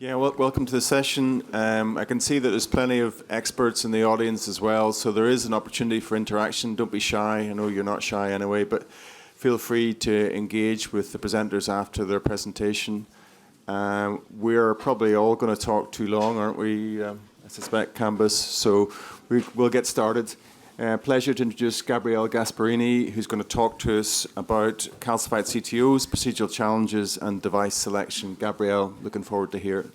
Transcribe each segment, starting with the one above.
Yeah, well, welcome to the session. I can see that there's plenty of experts in the audience as well, so there is an opportunity for interaction. Don't be shy. I know you're not shy anyway, but feel free to engage with the presenters after their presentation. We're probably all going to talk too long, aren't we? I suspect, Kambis. So we'll get started. Pleasure to introduce Gabriele Gasparini, who's going to talk to us about calcified CTOs, procedural challenges, and device selection. Gabriele, looking forward to hear it.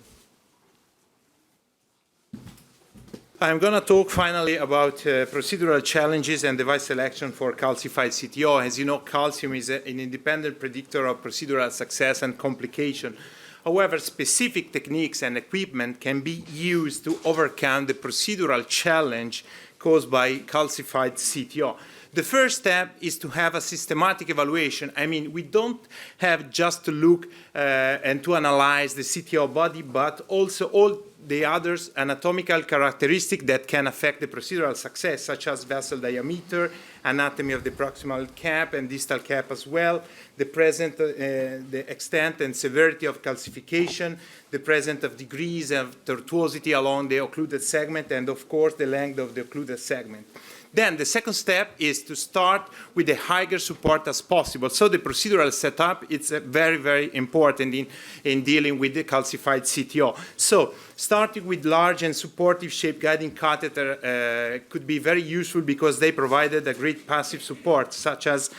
I'm going to talk finally about procedural challenges and device selection for calcified CTO. As you know, calcium is an independent predictor of procedural success and complication. However, specific techniques and equipment can be used to overcome the procedural challenge caused by calcified CTO. The first step is to have a systematic evaluation. I mean, we don't have just to look and to analyze the CTO body, but also all the others anatomical characteristics that can affect the procedural success, such as vessel diameter, anatomy of the proximal cap and distal cap as well, the extent and severity of calcification, the presence of degrees of tortuosity along the occluded segment, and of course the length of the occluded segment. Then the second step is to start with the higher support as possible. So the procedural setup is very, very important in dealing with the calcified CTO. So starting with large and supportive shaped guiding catheter could be very useful because they provided a great passive support, such as,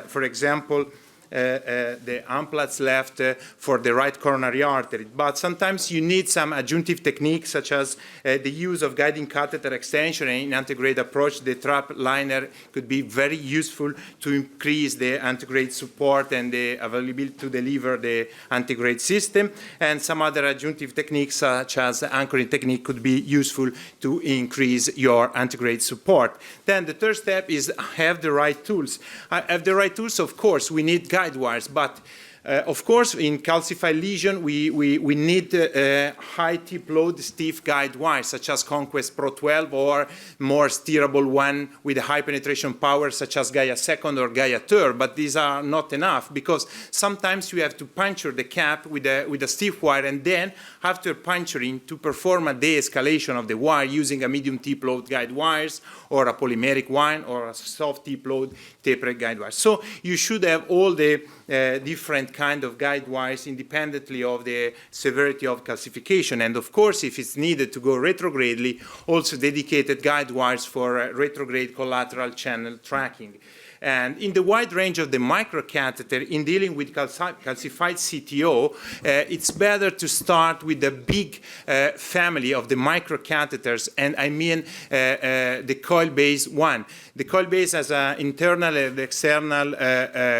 for example, the amplats left for the right coronary artery. But sometimes you need some adjunctive techniques, such as the use of guiding catheter extension and in antegrade approach. The trap liner could be very useful to increase the antegrade support and the availability to deliver the antegrade system. And some other adjunctive techniques, such as the anchoring technique, could be useful to increase your antegrade support. Then the third step is have the right tools. Have the right tools, of course, we need guide wires, but of course, in calcified lesion, we need high tip load stiff guide wires, such as Conquest Pro 12, or more steerable one with a high penetration power, such as Gaia 2nd or Gaia 3rd. But these are not enough, because sometimes you have to puncture the cap with a stiff wire, and then after puncturing, to perform a de-escalation of the wire using a medium tip load guide wires, or a polymeric one, or a soft tip load tapered guide wire. So you should have all the different kind of guide wires independently of the severity of calcification. And of course, if it's needed to go retrogradely, also dedicated guide wires for retrograde collateral channel tracking. And in the wide range of the microcatheter, in dealing with calcified CTO, it's better to start with the big family of the microcatheters, and I mean the coil-based one. The coil-based has an internal and external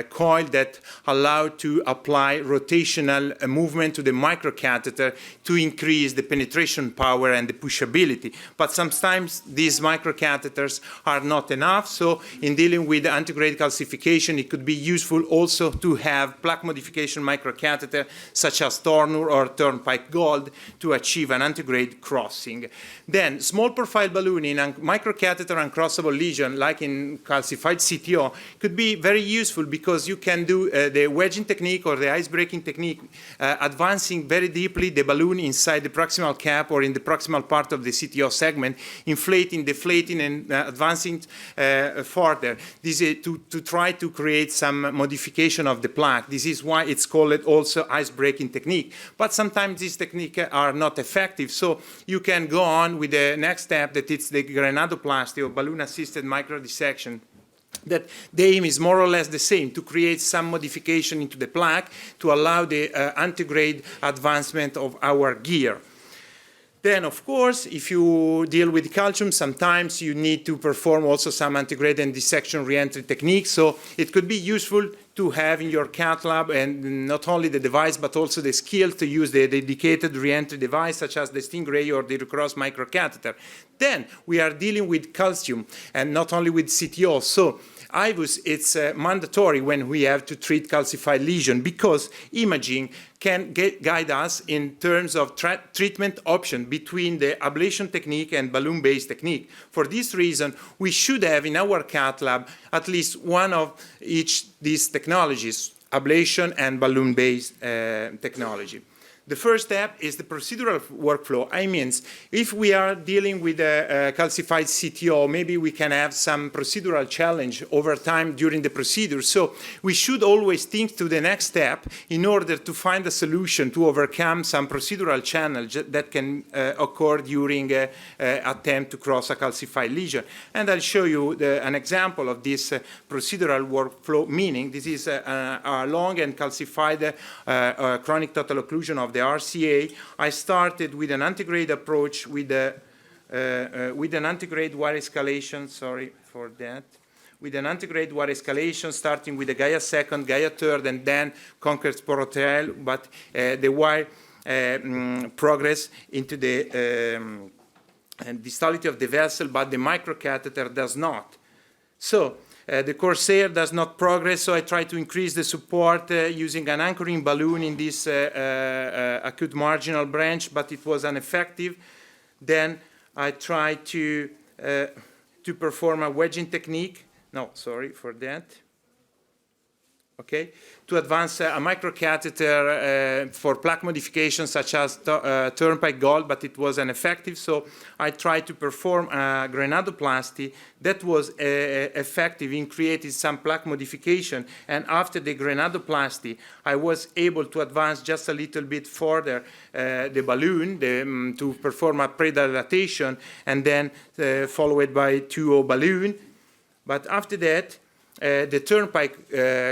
coil that allow to apply rotational movement to the microcatheter to increase the penetration power and the pushability. But sometimes these microcatheters are not enough, so in dealing with antegrade calcification, it could be useful also to have plaque modification microcatheter, such as Tornur or Turnpike Gold, to achieve an antegrade crossing. Then, small profile balloon in a microcatheter uncrossable lesion, like in calcified CTO, could be very useful because you can do the wedging technique or the ice breaking technique, advancing very deeply the balloon inside the proximal cap or in the proximal part of the CTO segment, inflating, deflating, and advancing further. This is to try to create some modification of the plaque. This is why it's called also ice breaking technique. But sometimes these techniques are not effective, so you can go on with the next step, that it's the granuloplasty or balloon-assisted microdissection. That the aim is more or less the same, to create some modification into the plaque to allow the antegrade advancement of our gear. Then, of course, if you deal with calcium, sometimes you need to perform also some antegrade and dissection reentry techniques. So it could be useful to have in your cath lab, and not only the device, but also the skill to use the dedicated reentry device, such as the Stingray or the Recross microcatheter. Then we are dealing with calcium, and not only with CTO. So IVUS, it's mandatory when we have to treat calcified lesion, because imaging can guide us in terms of treatment option between the ablation technique and balloon-based technique. For this reason, we should have in our cath lab at least one of each these technologies, ablation and balloon-based technology. The first step is the procedural workflow. I mean, if we are dealing with a calcified CTO, maybe we can have some procedural challenge over time during the procedure. So we should always think to the next step in order to find a solution to overcome some procedural challenge that can occur during an attempt to cross a calcified lesion. And I'll show you an example of this procedural workflow, meaning this is a long and calcified chronic total occlusion of the RCA. I started with an antegrade approach with an antegrade wire escalation, sorry for that, with an antegrade wire escalation starting with the Gaia second, Gaia third, and then conquered Procedural, but the wire progress into the distality of the vessel, but the microcatheter does not. So the Corsair does not progress, so I try to increase the support using an anchoring balloon in this acute marginal branch, but it was ineffective. Then I try to perform a wedging technique. No, sorry for that. Okay, to advance a microcatheter for plaque modification such as turnpike gold, but it was ineffective. So I tried to perform a granuloplasty that was effective in creating some plaque modification. And after the granuloplasty, I was able to advance just a little bit further the balloon to perform a predilatation, and then followed by 2O balloon. But after that, the turnpike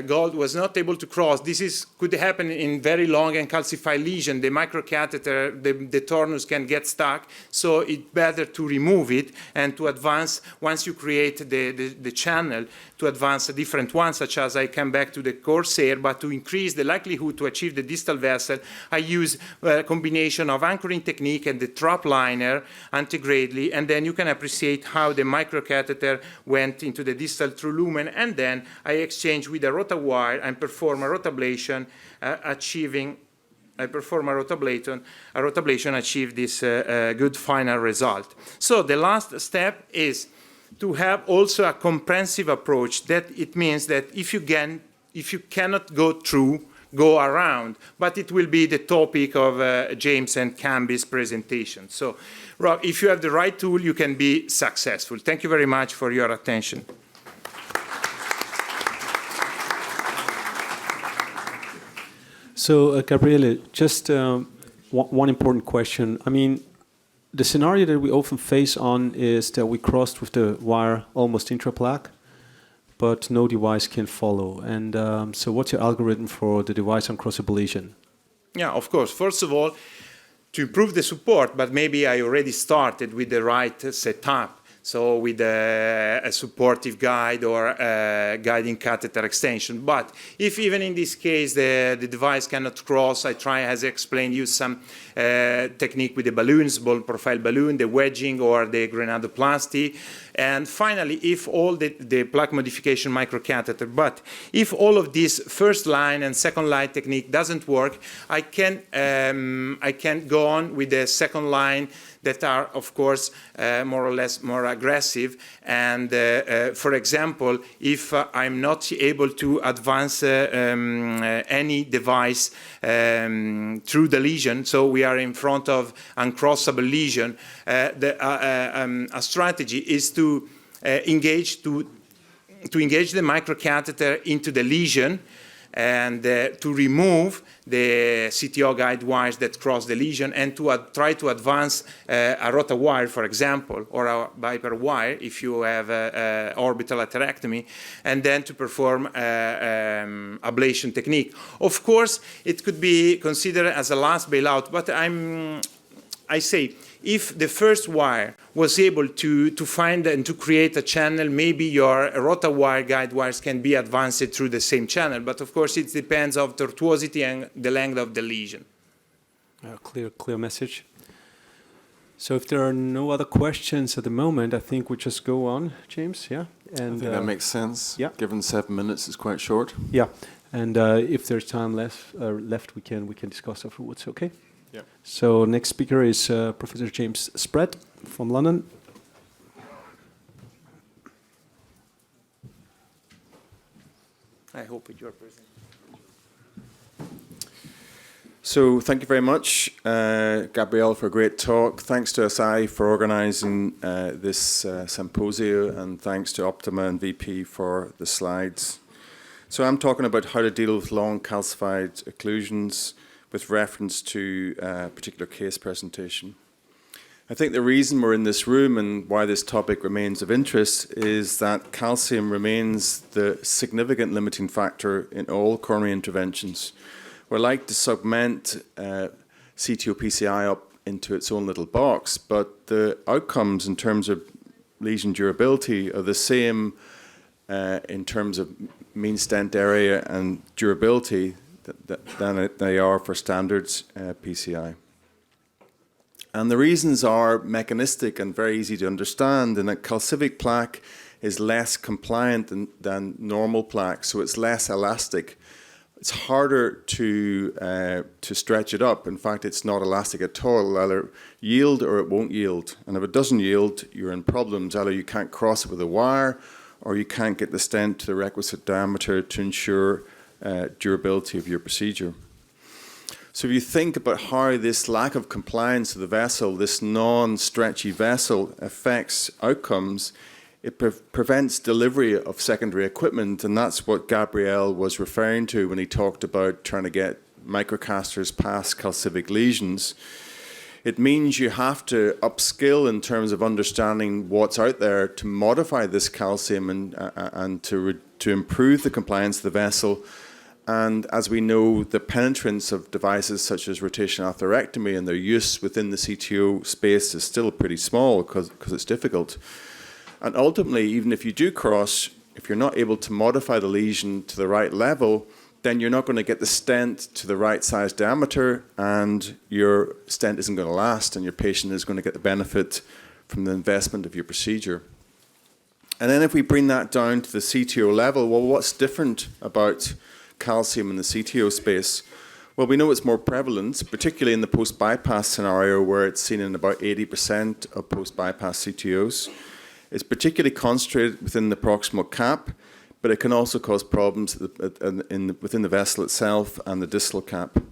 gold was not able to cross. This could happen in very long and calcified lesion. The microcatheter, the tornus can get stuck, so it's better to remove it and to advance, once you create the channel, to advance a different one, such as I come back to the Corsair, but to increase the likelihood to achieve the distal vessel, I use a combination of anchoring technique and the trap liner antegradely, and then you can appreciate how the microcatheter went into the distal true lumen, and then I exchange with a rotawire and perform a rotablation, achieve this good final result. So the last step is to have also a comprehensive approach. That it means that if you cannot go through, go around, but it will be the topic of James and Kambis' presentation. So, Rob, if you have the right tool, you can be successful. Thank you very much for your attention. So, Gabriele, just one important question. I mean, the scenario that we often face on is that we crossed with the wire almost intraplaque, but no device can follow. And so what's your algorithm for the device uncrossable lesion? Yeah, of course. First of all, to improve the support, but maybe I already started with the right setup. So with a supportive guide or a guiding catheter extension. But if even in this case the device cannot cross, I try, as I explained, use some technique with the balloons, ball profile balloon, the wedging or the granuloplasty. And finally, if all the plaque modification microcatheter, but if all of this first line and second line technique doesn't work, I can go on with the second line that are, of course, more or less more aggressive. And for example, if I'm not able to advance any device through the lesion, so we are in front of uncrossable lesion, a strategy is to engage the microcatheter into the lesion and to remove the CTO guide wires that cross the lesion and to try to advance a rota wire, for example, or a Viper wire if you have orbital atherectomy, and then to perform ablation technique. Of course, it could be considered as a last bailout, but I say, if the first wire was able to find and to create a channel, maybe your rota wire guide wires can be advanced through the same channel. But of course, it depends on tortuosity and the length of the lesion. Clear message. So if there are no other questions at the moment, I think we just go on, James. Yeah, and I think that makes sense. Yeah, given 7 minutes is quite short. Yeah, and if there's time left, we can discuss afterwards. Okay. Yeah. So next speaker is Professor James Spratt from London. I hope it's your presentation. So thank you very much, Gabriele, for a great talk. Thanks to SI for organising this symposium, and thanks to Optima and VP for the slides. So I'm talking about how to deal with long calcified occlusions with reference to a particular case presentation. I think the reason we're in this room and why this topic remains of interest is that calcium remains the significant limiting factor in all coronary interventions. We like to segment CTO-PCI up into its own little box, but the outcomes in terms of lesion durability are the same in terms of mean stent area and durability than they are for standards PCI. And the reasons are mechanistic and very easy to understand, and that calcific plaque is less compliant than normal plaque, so it's less elastic. It's harder to stretch it up. In fact, it's not elastic at all. It'll either yield or it won't yield. And if it doesn't yield, you're in problems. Either you can't cross it with a wire, or you can't get the stent to the requisite diameter to ensure durability of your procedure. So if you think about how this lack of compliance of the vessel, this non-stretchy vessel affects outcomes, it prevents delivery of secondary equipment, and that's what Gabriele was referring to when he talked about trying to get microcasters past calcific lesions. It means you have to upskill in terms of understanding what's out there to modify this calcium and to improve the compliance of the vessel. And as we know, the penetrance of devices such as rotational atherectomy and their use within the CTO space is still pretty small because it's difficult. And ultimately, even if you do cross, if you're not able to modify the lesion to the right level, then you're not going to get the stent to the right size diameter, and your stent isn't going to last, and your patient is going to get the benefit from the investment of your procedure. And then if we bring that down to the CTO level, well, what's different about calcium in the CTO space? Well, we know it's more prevalent, particularly in the post-bypass scenario where it's seen in about 80% of post-bypass CTOs. It's particularly concentrated within the proximal cap, but it can also cause problems within the vessel itself and the distal cap.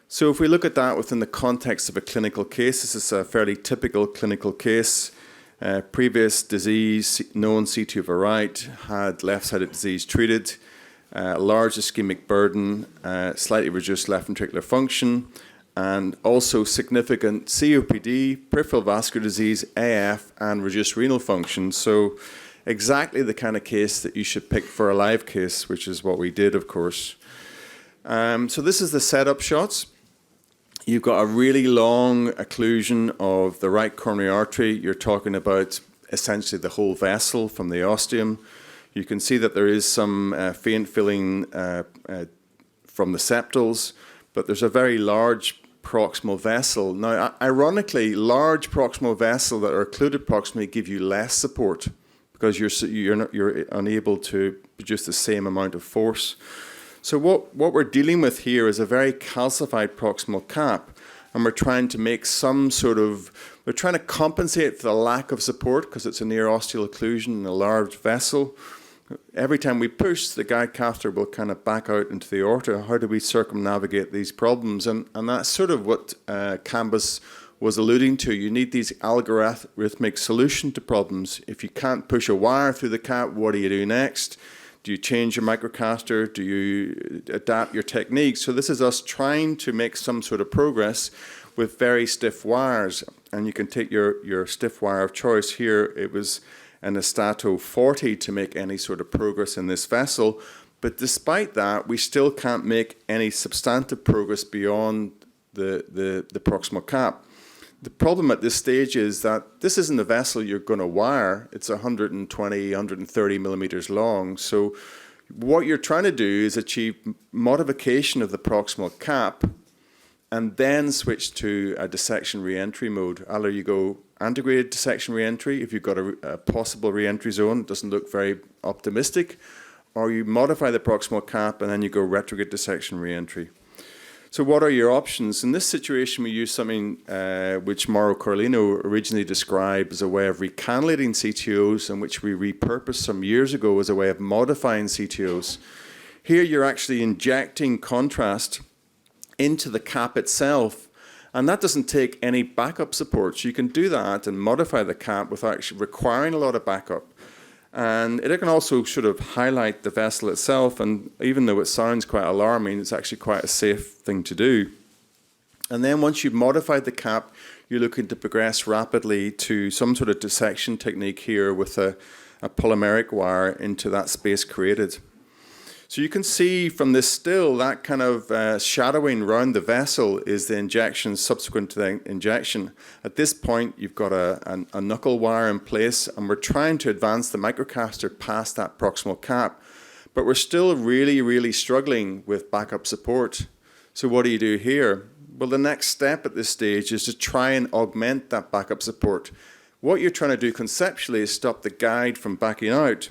So if we look at that within the context of a clinical case, this is a fairly typical clinical case. Previous disease, known CTO of a right, had left-sided disease treated, large ischemic burden, slightly reduced left ventricular function, and also significant COPD, peripheral vascular disease, AF, and reduced renal function. So exactly the kind of case that you should pick for a live case, which is what we did, of course. So this is the setup shots. You've got a really long occlusion of the right coronary artery. You're talking about essentially the whole vessel from the ostium. You can see that there is some faint filling from the septals, but there's a very large proximal vessel. Now, ironically, large proximal vessels that are occluded proximally give you less support because you're unable to produce the same amount of force. So what we're dealing with here is a very calcified proximal cap, and we're trying to make we're trying to compensate for the lack of support because it's a near ostial occlusion in a large vessel. Every time we push, the guide catheter will kind of back out into the aorta. How do we circumnavigate these problems? And that's sort of what Kambis was alluding to. You need these algorithmic solution to problems. If you can't push a wire through the cap, what do you do next? Do you change your microcaster? Do you adapt your technique? So this is us trying to make some sort of progress with very stiff wires. And you can take your stiff wire of choice here. It was an Astato 40 to make any sort of progress in this vessel. But despite that, we still can't make any substantive progress beyond the proximal cap. The problem at this stage is that this isn't a vessel you're going to wire. It's 120, 130 millimeters long. So what you're trying to do is achieve modification of the proximal cap and then switch to a dissection reentry mode. Either you go antegrated dissection reentry if you've got a possible reentry zone, it doesn't look very optimistic, or you modify the proximal cap and then you go retrograde dissection reentry. So what are your options? In this situation, we use something which Mauro Carlino originally described as a way of recanulating CTOs, and which we repurposed some years ago as a way of modifying CTOs. Here you're actually injecting contrast into the cap itself. And that doesn't take any backup support. So you can do that and modify the cap without actually requiring a lot of backup. And it can also sort of highlight the vessel itself. And even though it sounds quite alarming, it's actually quite a safe thing to do. And then once you've modified the cap, you're looking to progress rapidly to some sort of dissection technique here with a polymeric wire into that space created. So you can see from this still, that kind of shadowing around the vessel is the injection subsequent to the injection. At this point, you've got a knuckle wire in place, and we're trying to advance the microcaster past that proximal cap. But we're still really, really struggling with backup support. So what do you do here? Well, the next step at this stage is to try and augment that backup support. What you're trying to do conceptually is stop the guide from backing out.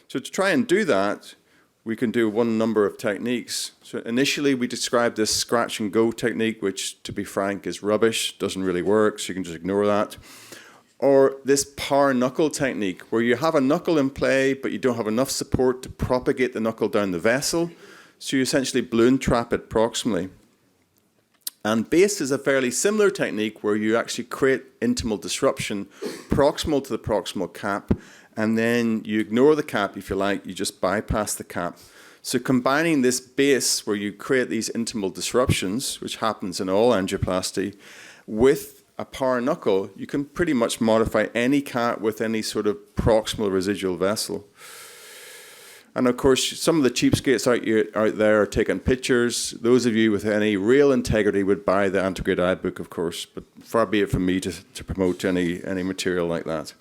So to try and do that, we can do one number of techniques. So initially, we described this scratch and go technique, which, to be frank, is rubbish, doesn't really work, so you can just ignore that. Or this power knuckle technique, where you have a knuckle in play, but you don't have enough support to propagate the knuckle down the vessel, so you essentially balloon trap it proximally. And base is a fairly similar technique where you actually create intimal disruption proximal to the proximal cap, and then you ignore the cap, if you like, you just bypass the cap. So combining this base where you create these intimal disruptions, which happens in all angioplasty, with a power knuckle, you can pretty much modify any cap with any sort of proximal residual vessel. And of course, some of the cheapskates out there are taking pictures. Those of you with any real integrity would buy the antegrade eye book, of course, but far be it from me to promote any material like that.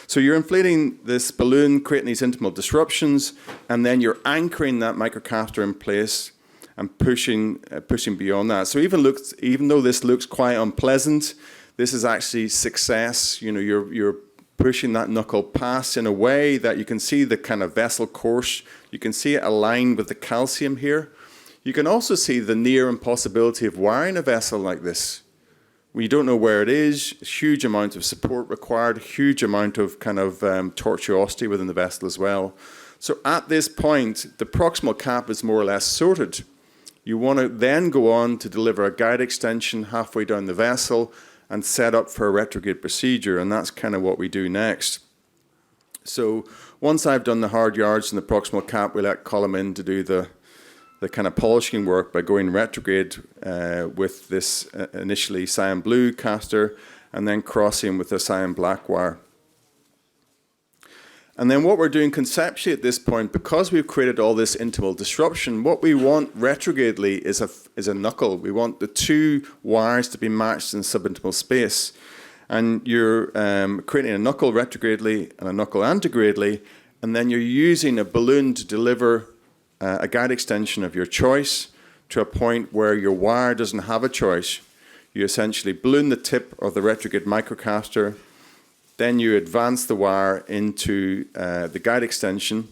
So you're inflating this balloon, creating these intimal disruptions, and then you're anchoring that microcatheter in place and pushing beyond that. So even though this looks quite unpleasant, this is actually success. You know, you're pushing that knuckle past in a way that you can see the kind of vessel course. You can see it aligned with the calcium here. You can also see the near impossibility of wiring a vessel like this. We don't know where it is, huge amount of support required, huge amount of kind of tortuosity within the vessel as well. So at this point, the proximal cap is more or less sorted. You want to then go on to deliver a guide extension halfway down the vessel and set up for a retrograde procedure, and that's kind of what we do next. So once I've done the hard yards in the proximal cap, we let Colin in to do the kind of polishing work by going retrograde with this initially cyan blue caster and then crossing with a cyan black wire. And then what we're doing conceptually at this point, because we've created all this intimal disruption, what we want retrogradely is a knuckle. We want the two wires to be matched in subintimal space. And you're creating a knuckle retrogradely and a knuckle antegradely, and then you're using a balloon to deliver a guide extension of your choice to a point where your wire doesn't have a choice. You essentially balloon the tip of the retrograde microcaster, then you advance the wire into the guide extension.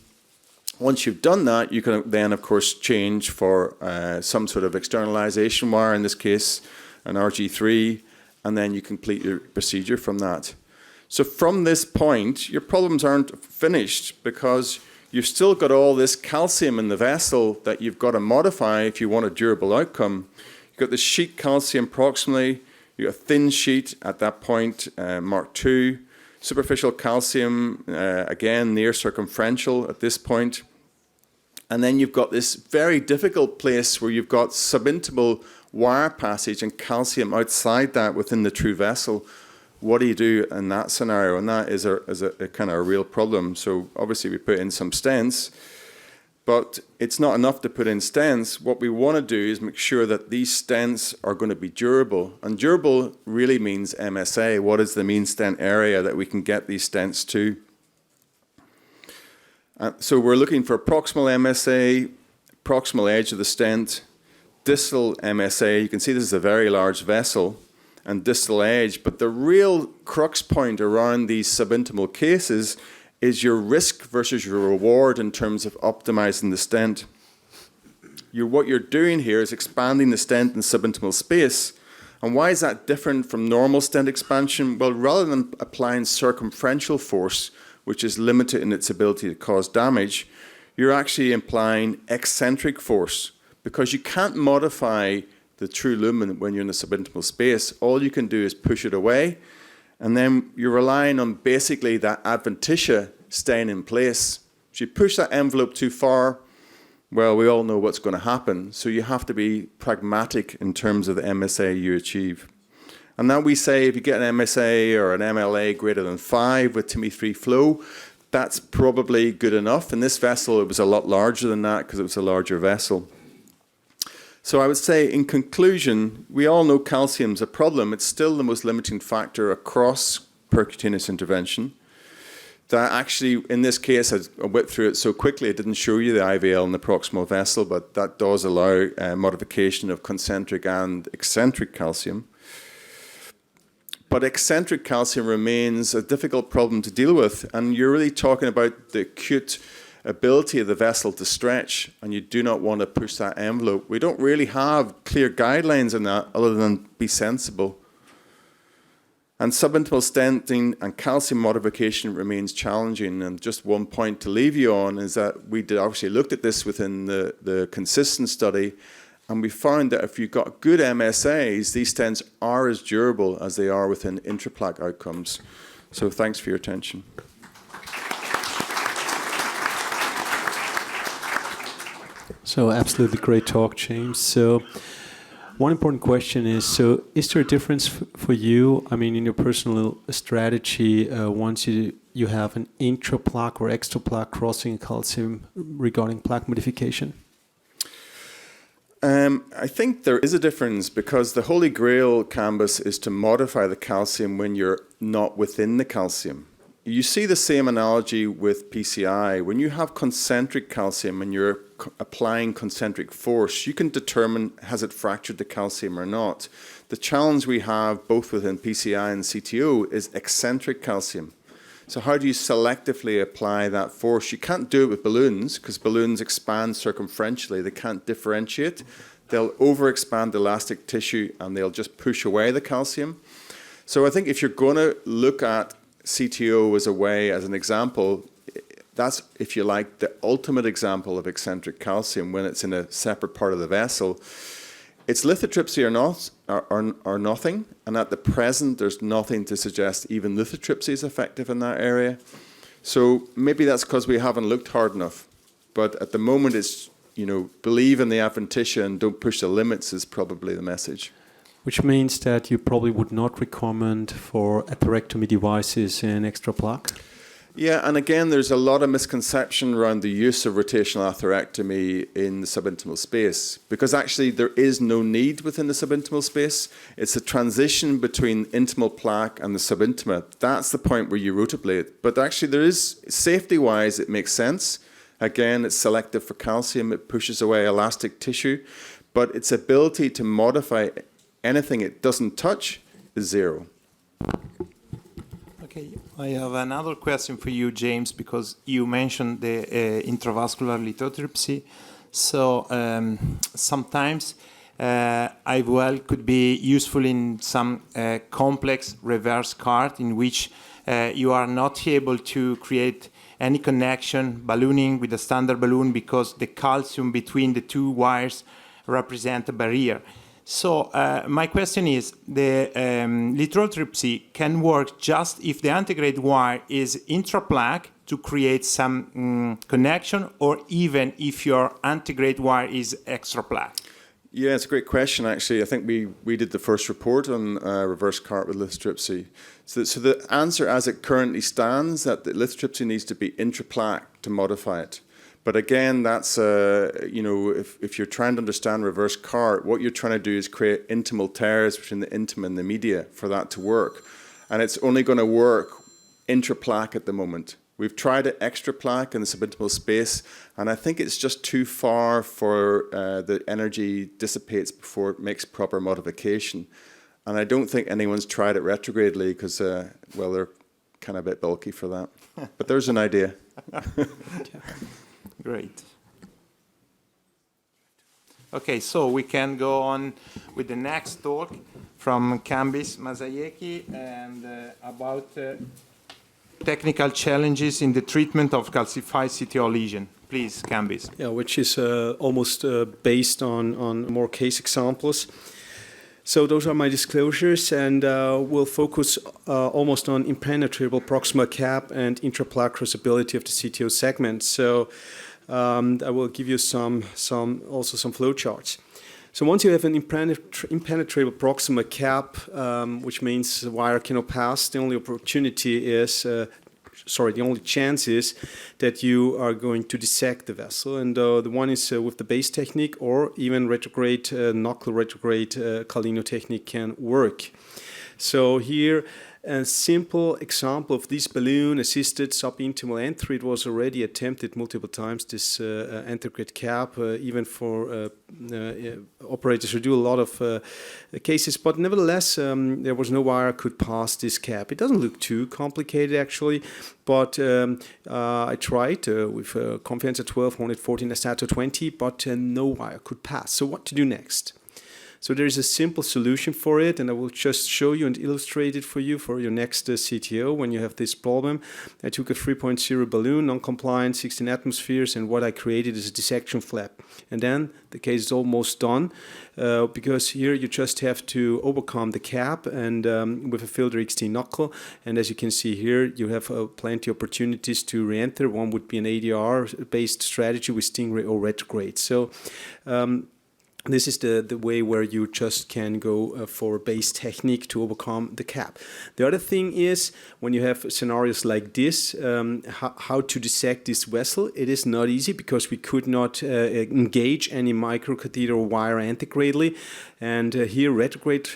Once you've done that, you can then, of course, change for some sort of externalization wire, in this case, an RG3, and then you complete your procedure from that. So from this point, your problems aren't finished because you've still got all this calcium in the vessel that you've got to modify if you want a durable outcome. You've got the sheet calcium proximally, you've got a thin sheet at that point, Mark II, superficial calcium, again, near circumferential at this point. And then you've got this very difficult place where you've got subintimal wire passage and calcium outside that within the true vessel. What do you do in that scenario? And that is a kind of a real problem. So obviously we put in some stents, but it's not enough to put in stents. What we want to do is make sure that these stents are going to be durable. And durable really means MSA. What is the mean stent area that we can get these stents to? So we're looking for proximal MSA, proximal edge of the stent, distal MSA. You can see this is a very large vessel, and distal edge. But the real crux point around these subintimal cases is your risk versus your reward in terms of optimizing the stent. What you're doing here is expanding the stent in subintimal space. And why is that different from normal stent expansion? Well, rather than applying circumferential force, which is limited in its ability to cause damage, you're actually applying eccentric force, because you can't modify the true lumen when you're in the subintimal space. All you can do is push it away, and then you're relying on basically that adventitia staying in place. If you push that envelope too far, well, we all know what's going to happen. So you have to be pragmatic in terms of the MSA you achieve. And now we say if you get an MSA or an MLA greater than 5 with TIMI3 flow, that's probably good enough. In this vessel, it was a lot larger than that because it was a larger vessel. So I would say, in conclusion, we all know calcium's a problem. It's still the most limiting factor across percutaneous intervention. That actually, in this case, I whipped through it so quickly, it didn't show you the IVL in the proximal vessel, but that does allow modification of concentric and eccentric calcium. But eccentric calcium remains a difficult problem to deal with, and you're really talking about the acute ability of the vessel to stretch, and you do not want to push that envelope. We don't really have clear guidelines on that other than be sensible. And subintimal stenting and calcium modification remains challenging. And just one point to leave you on is that we did obviously looked at this within the consistent study, and we found that if you've got good MSAs, these stents are as durable as they are within intraplaque outcomes. So thanks for your attention. So absolutely great talk, James. So one important question is, so is there a difference for you, I mean, in your personal strategy, once you have an intraplaque or extraplaque crossing calcium regarding plaque modification? I think there is a difference because the holy grail, Kambis, is to modify the calcium when you're not within the calcium. You see the same analogy with PCI. When you have concentric calcium and you're applying concentric force, you can determine has it fractured the calcium or not. The challenge we have both within PCI and CTO is eccentric calcium. So how do you selectively apply that force? You can't do it with balloons because balloons expand circumferentially. They can't differentiate. They'll overexpand elastic tissue and they'll just push away the calcium. So I think if you're going to look at CTO as a way, as an example, that's, if you like, the ultimate example of eccentric calcium when it's in a separate part of the vessel. It's lithotripsy or nothing, and at the present, there's nothing to suggest even lithotripsy is effective in that area. So maybe that's because we haven't looked hard enough. But at the moment, it's, you know, believe in the adventitia and don't push the limits is probably the message. Which means that you probably would not recommend for atherectomy devices in extra plaque? Yeah, and again, there's a lot of misconception around the use of rotational atherectomy in the subintimal space because actually there is no need within the subintimal space. It's a transition between intimal plaque and the subintima. That's the point where you rotablate. But actually there is, safety-wise, it makes sense. Again, it's selective for calcium. It pushes away elastic tissue. But its ability to modify anything it doesn't touch is zero. Okay, I have another question for you, James, because you mentioned the intravascular lithotripsy. So sometimes IVL could be useful in some complex reverse cart in which you are not able to create any connection ballooning with a standard balloon because the calcium between the two wires represent a barrier. So my question is, the lithotripsy can work just if the antegrade wire is intraplaque to create some connection, or even if your antegrade wire is extraplaque? Yeah, it's a great question, actually. I think we did the first report on reverse cart with lithotripsy. So the answer as it currently stands, that the lithotripsy needs to be intraplaque to modify it. But again, that's, you know, if you're trying to understand reverse cart, what you're trying to do is create intimal tears between the intima and the media for that to work. And it's only going to work intraplaque at the moment. We've tried it extraplaque in the subintimal space, and I think it's just too far for the energy dissipates before it makes proper modification. And I don't think anyone's tried it retrogradely because, well, they're kind of a bit bulky for that. But there's an idea. Great. Okay, so we can go on with the next talk from Kambis Mashayekhi and about technical challenges in the treatment of calcified CTO lesion. Please, Kambis. Yeah, which is almost based on more case examples. So those are my disclosures, and we'll focus almost on impenetrable proximal cap and intraplaque crossability of the CTO segment. So I will give you some flowcharts. So once you have an impenetrable proximal cap, which means the wire cannot pass, the only opportunity is the only chance is that you are going to dissect the vessel, and the one is with the base technique, or even retrograde, knuckle retrograde Calino technique can work. So here, a simple example of this balloon-assisted subintimal entry. It was already attempted multiple times, this antegrade cap, even for operators who do a lot of cases, but nevertheless, there was no wire could pass this cap. It doesn't look too complicated, actually, but I tried with confidence at 12, 114, Astato 20, but no wire could pass. So what to do next? So there is a simple solution for it, and I will just show you and illustrate it for you for your next CTO when you have this problem. I took a 3.0 balloon, non-compliant, 16 atmospheres, and what I created is a dissection flap. And then the case is almost done, because here you just have to overcome the cap and with a filter XT knuckle. And as you can see here, you have plenty of opportunities to re-enter. One would be an ADR-based strategy with Stingray or retrograde. So this is the way where you just can go for base technique to overcome the cap. The other thing is, when you have scenarios like this, how to dissect this vessel. It is not easy because we could not engage any microcatheter wire antegradally. And here retrograde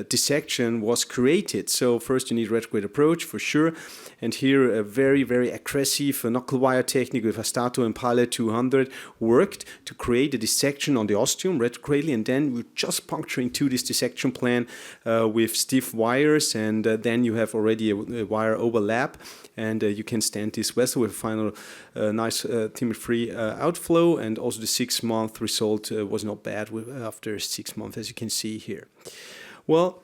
dissection was created. So first you need retrograde approach for sure. And here a very, very aggressive knuckle wire technique with Astato and Pilot 200 worked to create a dissection on the ostium retrogradely, and then we just puncture into this dissection plan with stiff wires, and then you have already a wire overlap, and you can stent this vessel with a final nice timid-free outflow, and also the 6-month result was not bad after 6 months, as you can see here. Well,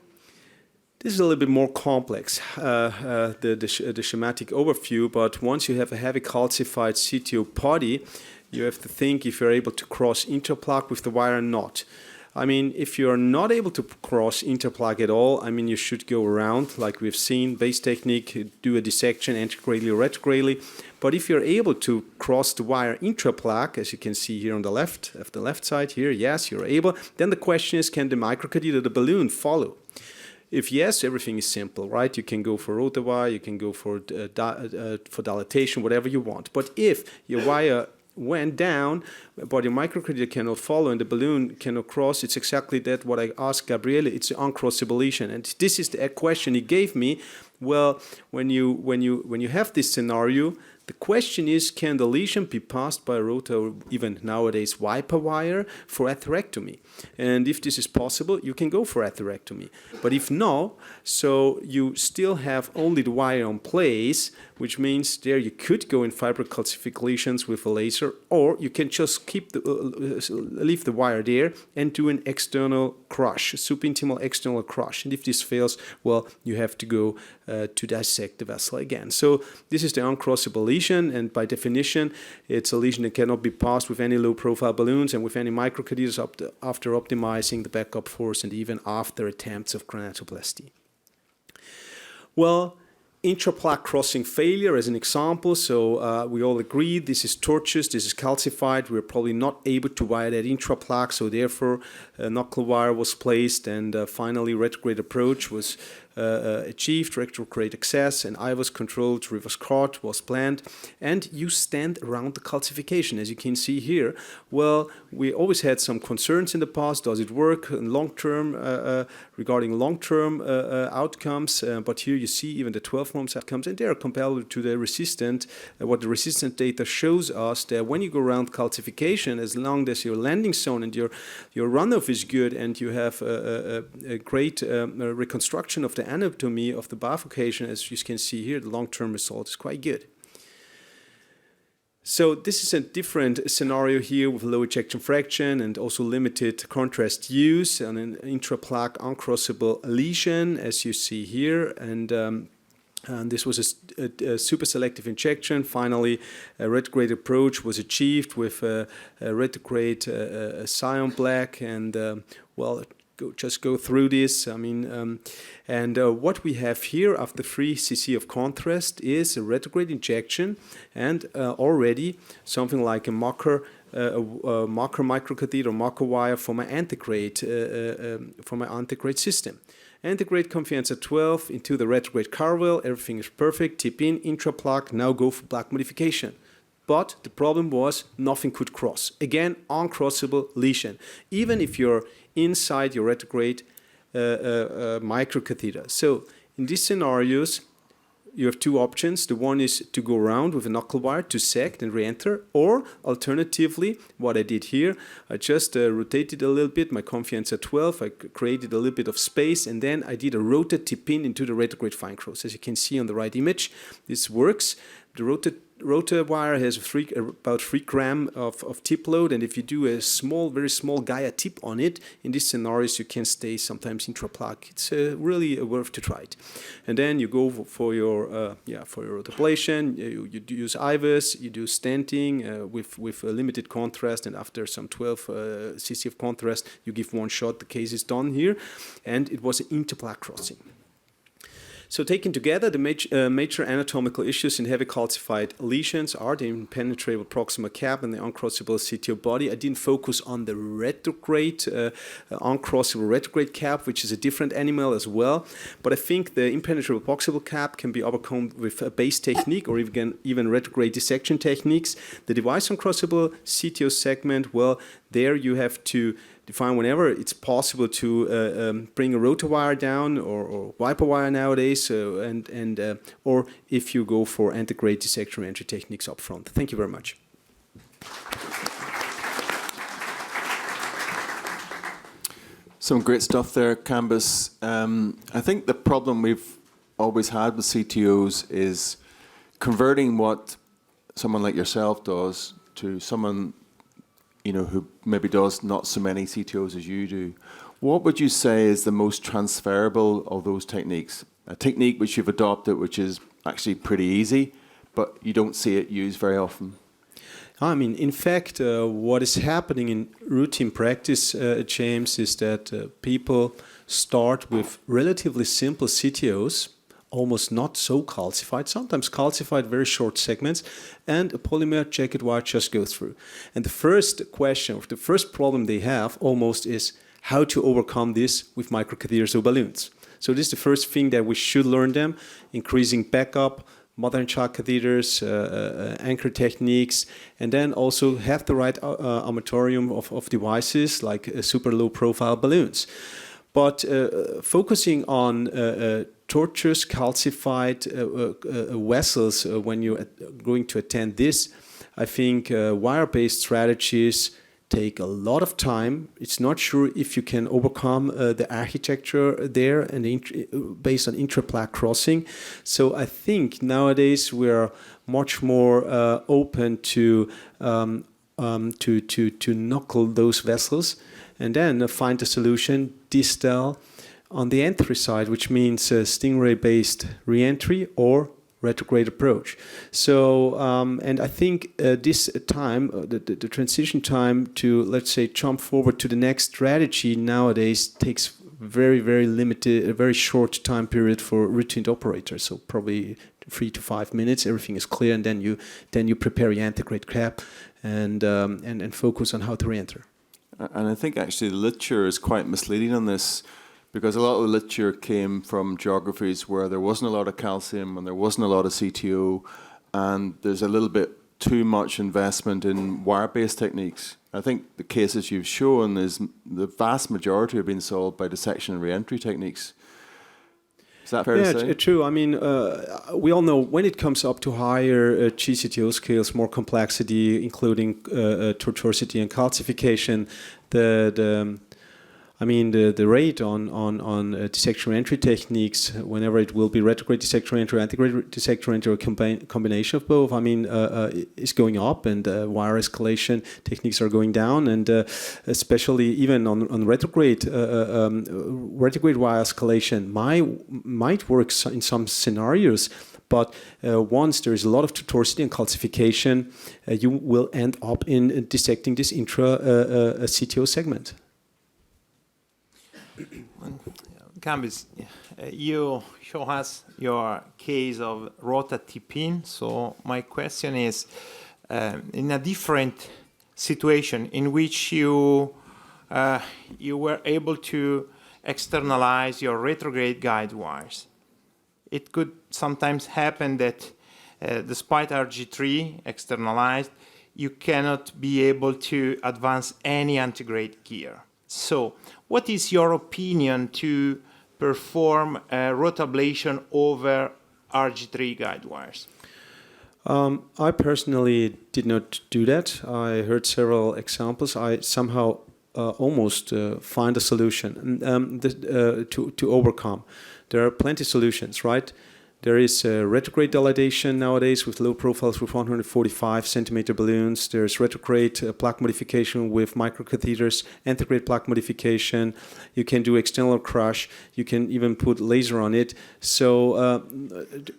this is a little bit more complex, the schematic overview, but once you have a heavy calcified CTO body, you have to think if you're able to cross intraplaque with the wire or not. I mean, if you're not able to cross intraplaque at all, I mean, you should go around, like we've seen, base technique, do a dissection antegradally or retrogradely. But if you're able to cross the wire intraplaque, as you can see here on the left side here, yes, you're able. Then the question is, can the microcatheter, the balloon, follow? If yes, everything is simple, right? You can go for rotor wire, you can go for dilatation, whatever you want. But if your wire went down, but your microcatheter cannot follow and the balloon cannot cross, it's exactly that what I asked Gabriele. It's an uncrossable lesion, and this is the question he gave me. Well, when you have this scenario, the question is, can the lesion be passed by a rotor or even nowadays wiper wire for atherectomy? And if this is possible, you can go for atherectomy. But if no, so you still have only the wire on place, which means there you could go in fibrocalcific lesions with a laser, or you can just keep leave the wire there and do an external crush, subintimal external crush. And if this fails, well, you have to go to dissect the vessel again. So this is the uncrossable lesion, and by definition, it's a lesion that cannot be passed with any low-profile balloons and with any microcadeters after optimizing the backup force and even after attempts of granuloplasty. Well, intraplaque crossing failure as an example. So we all agree this is tortuous, this is calcified. We're probably not able to wire that intraplaque, so therefore a knuckle wire was placed, and finally retrograde approach was achieved, retrograde access, and I was controlled, reverse cart was planned, and you stand around the calcification, as you can see here. Well, we always had some concerns in the past. Does it work in long-term, regarding long-term outcomes? But here you see even the 12 months outcomes, and they are comparable to the resistant. What the resistant data shows us that when you go around calcification, as long as your landing zone and your runoff is good, and you have a great reconstruction of the anatomy of the bifurcation, as you can see here, the long-term result is quite good. So this is a different scenario here with low ejection fraction and also limited contrast use and an intraplaque uncrossable lesion, as you see here. And And this was a super selective injection. Finally, a retrograde approach was achieved with a retrograde scion plaque. And well, just go through this. I mean, what we have here after 3 cc of contrast is a retrograde injection, and already something like a marker microcatheter, marker wire for my antegrade system. Antegrade confiance at 12 into the retrograde carvel, everything is perfect, tip in, intraplaque, now go for plaque modification. But the problem was nothing could cross. Again, uncrossable lesion, even if you're inside your retrograde microcatheter. So in these scenarios, you have 2 options. The one is to go around with a knuckle wire to sect and re-enter, or alternatively, what I did here, I just rotated a little bit, my confiance at 12, I created a little bit of space, and then I did a rotate tip in into the retrograde fine cross. As you can see on the right image, this works. The rotor wire has about 3 grams of tip load, and if you do a very small Gaia tip on it, in these scenarios you can stay sometimes intraplaque. It's really worth to try it. And then you go for your ablation. You use IVUS, you do stenting with a limited contrast, and after some 12 cc of contrast, you give 1 shot. The case is done here, and it was an interplaque crossing. So taken together, the major anatomical issues in heavy calcified lesions are the impenetrable proximal cap and the uncrossable CTO body. I didn't focus on the retrograde, uncrossable retrograde cap, which is a different animal as well. But I think the impenetrable proximal cap can be overcome with a base technique or even retrograde dissection techniques. The device uncrossable CTO segment, well, there you have to define whenever it's possible to bring a rotor wire down or wiper wire nowadays, or if you go for antegrade dissection entry techniques up front. Thank you very much. Some great stuff there, Kambis. I think the problem we've always had with CTOs is converting what someone like yourself does to someone who maybe does not so many CTOs as you do. What would you say is the most transferable of those techniques? A technique which you've adopted, which is actually pretty easy, but you don't see it used very often. I mean, in fact, what is happening in routine practice, James, is that people start with relatively simple CTOs, almost not so calcified, sometimes calcified, very short segments, and a polymer jacket wire just goes through. And the first question, or the first problem they have almost is how to overcome this with microcatheters or balloons. So this is the first thing that we should learn them, increasing backup, mother and child catheters, anchor techniques, and then also have the right armatorium of devices like super low profile balloons. But focusing on tortuous calcified vessels when you're going to attend this, I think wire-based strategies take a lot of time. It's not sure if you can overcome the architecture there and based on intraplaque crossing. So I think nowadays we're much more open to knuckle those vessels and then find a solution distal on the entry side, which means stingray-based re-entry or retrograde approach. So, and I think this time, the transition time to, let's say, jump forward to the next strategy nowadays takes very, very limited, a very short time period for routine operators. So probably 3 to 5 minutes, everything is clear, and then you prepare your antegrade cap and focus on how to re-enter. And I think actually the literature is quite misleading on this, because a lot of the literature came from geographies where there wasn't a lot of calcium and there wasn't a lot of CTO, and there's a little bit too much investment in wire-based techniques. I think the cases you've shown is the vast majority have been solved by dissection and re-entry techniques. Is that fair to say? Yeah, true. I mean, we all know when it comes up to higher GCTO scales, more complexity, including tortuosity and calcification, I mean, the rate on dissection entry techniques, whenever it will be retrograde dissection entry, antegrade dissection entry, or combination of both, I mean, is going up, and wire escalation techniques are going down, and especially even on retrograde wire escalation might work in some scenarios. But once there is a lot of tortuosity and calcification, you will end up in dissecting this intra CTO segment. Kambis, you show us your case of rota tip-in. So my question is, in a different situation in which you were able to externalize your retrograde guide wires, it could sometimes happen that despite RG3 externalized, you cannot be able to advance any antegrade gear. So what is your opinion to perform rotablation over RG3 guide wires? I personally did not do that. I heard several examples. I somehow almost find a solution to overcome. There are plenty of solutions, right? There is retrograde dilation nowadays with low profiles with 145 centimeter balloons. There's retrograde plaque modification with microcatheters, antegrade plaque modification. You can do external crush. You can even put laser on it. So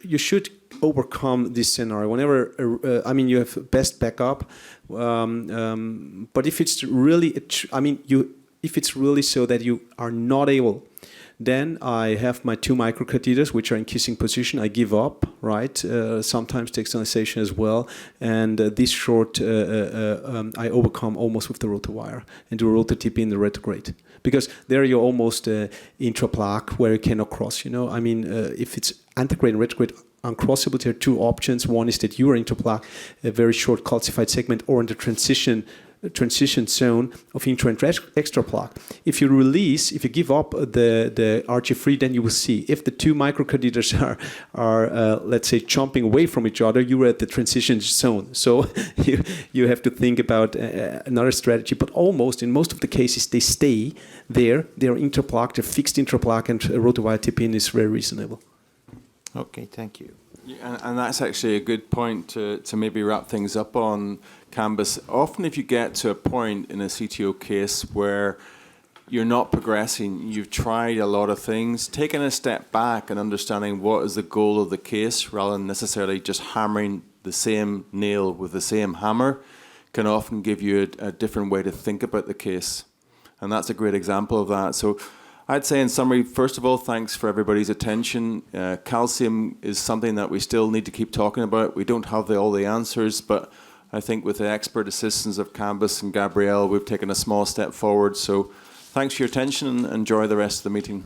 you should overcome this scenario. Whenever, I mean, you have best backup. But if it's really, if it's really so that you are not able, then I have my 2 microcatheters, which are in kissing position. I give up, right? Sometimes the externalization as well. And this short, I overcome almost with the rotor wire and do a rotor tip in the retrograde. Because there you're almost intra-plaque where you cannot cross, you know? I mean, if it's antegrade and retrograde uncrossable, there are 2 options. One is that you are intra-plaque, a very short calcified segment, or in the transition zone of intra and extra plaque. If you release, if you give up the RG3, then you will see if the 2 microcatheters are let's say jumping away from each other, you are at the transition zone. So you have to think about another strategy. But in most of the cases, they stay there. They're intraplaque, they're fixed intraplaque, and rotowire tip-in is very reasonable. Okay, thank you. Yeah, and that's actually a good point to maybe wrap things up on, Kambis. Often if you get to a point in a CTO case where you're not progressing, you've tried a lot of things, taking a step back and understanding what is the goal of the case rather than necessarily just hammering the same nail with the same hammer can often give you a different way to think about the case. And that's a great example of that. So I'd say in summary, first of all, thanks for everybody's attention. Calcium is something that we still need to keep talking about. We don't have all the answers, but I think with the expert assistance of Kambis and Gabriele, we've taken a small step forward. So thanks for your attention and enjoy the rest of the meeting.